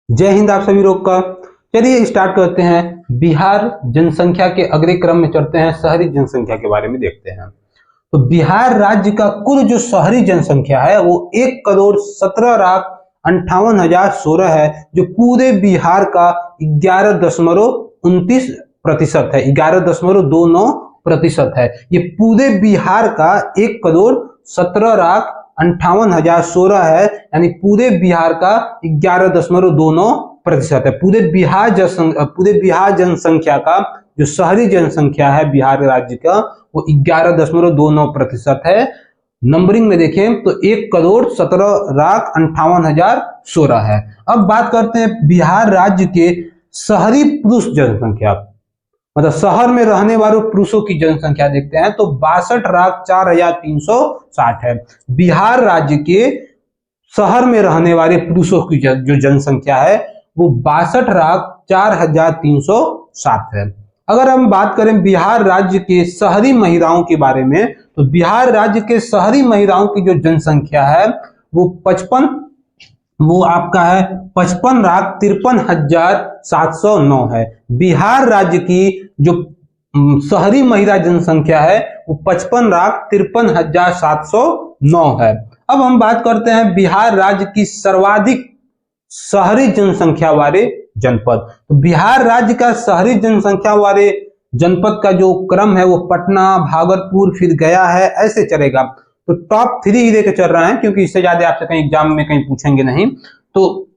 जय हिंद आप सभी लोग का। चलिए स्टार्ट करते हैं। बिहार जनसंख्या के अगले क्रम में चलते हैं, शहरी जनसंख्या के बारे में देखते हैं। तो बिहार राज्य का कुल जो शहरी जनसंख्या है वो 1,17,58,016 है, जो पूरे बिहार का 11.29% है। 11.29% है। ये पूरे बिहार का 1,17,58,016 है, यानी पूरे बिहार का 11.29% है। पूरे बिहार जनसंख्या का जो शहरी जनसंख्या है बिहार राज्य का वो 11.29% है। नंबरिंग में देखें तो 1,17,58,016 है। अब बात करते हैं बिहार राज्य के शहरी पुरुष जनसंख्या, मतलब शहर में रहने वाले पुरुषों की जनसंख्या देखते हैं तो 62,04,360 है। बिहार राज्य के शहर में रहने वाले पुरुषों की जो जनसंख्या है वो 62,04,307 है। अगर हम बात करें बिहार राज्य के शहरी महिलाओं के बारे में तो बिहार राज्य के शहरी महिलाओं की जो जनसंख्या है वो 55,53,53,709 है। बिहार राज्य की जो शहरी महिला जनसंख्या है वो 55,53,709 है। अब हम बात करते हैं बिहार राज्य की सर्वाधिक शहरी जनसंख्या वाले जनपद। तो बिहार राज्य का शहरी जनसंख्या वाले जनपद का जो क्रम है वो पटना, भागलपुर, फिर गया है, ऐसे चलेगा। तो टॉप 3 ही लेकर चल रहा है, क्योंकि इससे ज्यादा आपसे कहीं एग्जाम में कहीं पूछेंगे नहीं, तो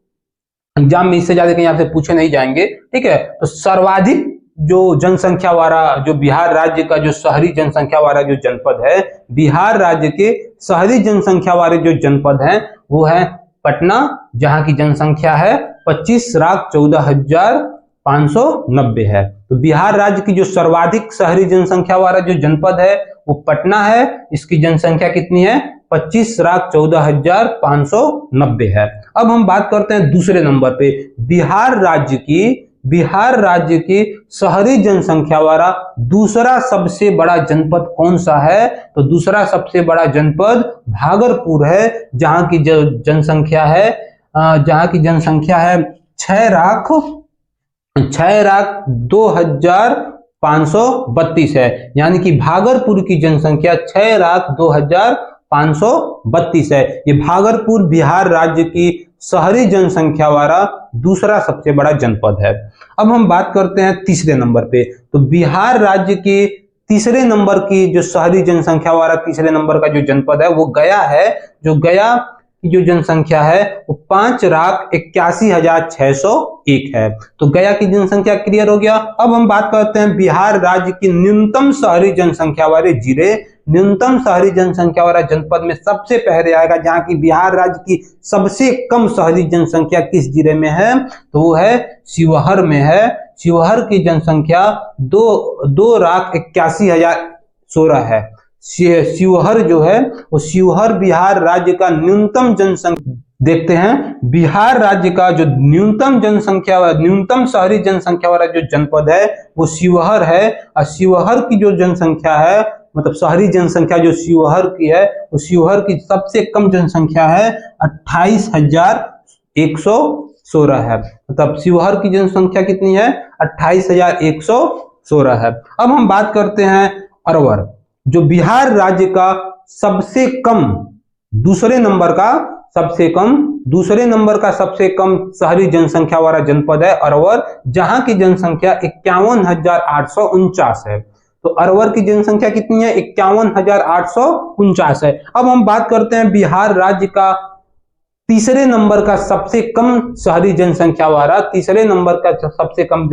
एग्जाम में इससे ज्यादा कहीं आपसे पूछे नहीं जाएंगे। ठीक है, तो सर्वाधिक जो जनसंख्या वाला जो बिहार राज्य का जो शहरी जनसंख्या वाला जो जनपद है, बिहार राज्य के शहरी जनसंख्या वाले जो जनपद हैं वो है पटना, जहां की जनसंख्या है 25,14,590 है। तो बिहार राज्य की जो सर्वाधिक शहरी जनसंख्या वाला जो जनपद है वो पटना है। इसकी जनसंख्या कितनी है? 25,14,590 है। अब हम बात करते हैं दूसरे नंबर पे बिहार राज्य की शहरी जनसंख्या वाला दूसरा सबसे बड़ा जनपद कौन सा है? तो दूसरा सबसे बड़ा जनपद भागलपुर है, जहां की जनसंख्या है 6,02,532 है। यानी कि भागलपुर की जनसंख्या 6,02,532 है। ये भागलपुर बिहार राज्य की शहरी जनसंख्या वाला दूसरा सबसे बड़ा जनपद है। अब हम बात करते हैं तीसरे नंबर पे। तो बिहार राज्य की तीसरे नंबर की जो शहरी जनसंख्या वाला तीसरे नंबर का जो जनपद है वो गया है। जो गया की जो जनसंख्या है वो 5,81,601 है। तो गया की जनसंख्या क्लियर हो गया। अब हम बात करते हैं बिहार राज्य की न्यूनतम शहरी जनसंख्या वाले जिले। न्यूनतम शहरी जनसंख्या वाला जनपद में सबसे पहले आएगा, जहां की बिहार राज्य की सबसे कम शहरी जनसंख्या किस जिले में है? तो वो है शिवहर में है। शिवहर की जनसंख्या 2,81,016 है। शिवहर जो है वो शिवहर बिहार राज्य का न्यूनतम जनसंख्या। देखते हैं बिहार राज्य का जो न्यूनतम शहरी जनसंख्या वाला जो जनपद है वो शिवहर है। और शिवहर की जो जनसंख्या है, मतलब शहरी जनसंख्या जो शिवहर की है, वो शिवहर की सबसे कम जनसंख्या है 28,116 है। मतलब शिवहर की जनसंख्या कितनी है? 28,116 है। अब हम बात करते हैं अरवल, जो बिहार राज्य का सबसे कम दूसरे नंबर का सबसे कम शहरी जनसंख्या वाला जनपद है अरवल, जहां की जनसंख्या 51,849 है। तो अरवल की जनसंख्या कितनी है? 51,849 है। अब हम बात करते हैं बिहार राज्य का तीसरे नंबर का सबसे कम शहरी जनसंख्या वाला सबसे कम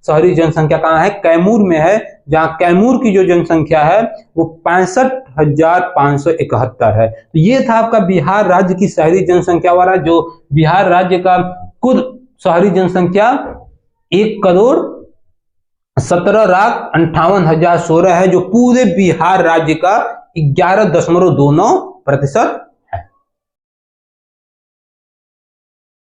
शहरी जनसंख्या कहाँ है? कैमूर में है, जहां कैमूर की जो जनसंख्या है वो 65,571 है। तो ये था आपका बिहार राज्य की शहरी जनसंख्या वाला। जो बिहार राज्य का कुल शहरी जनसंख्या 1,17,58,016 है, जो पूरे बिहार राज्य का 11.29%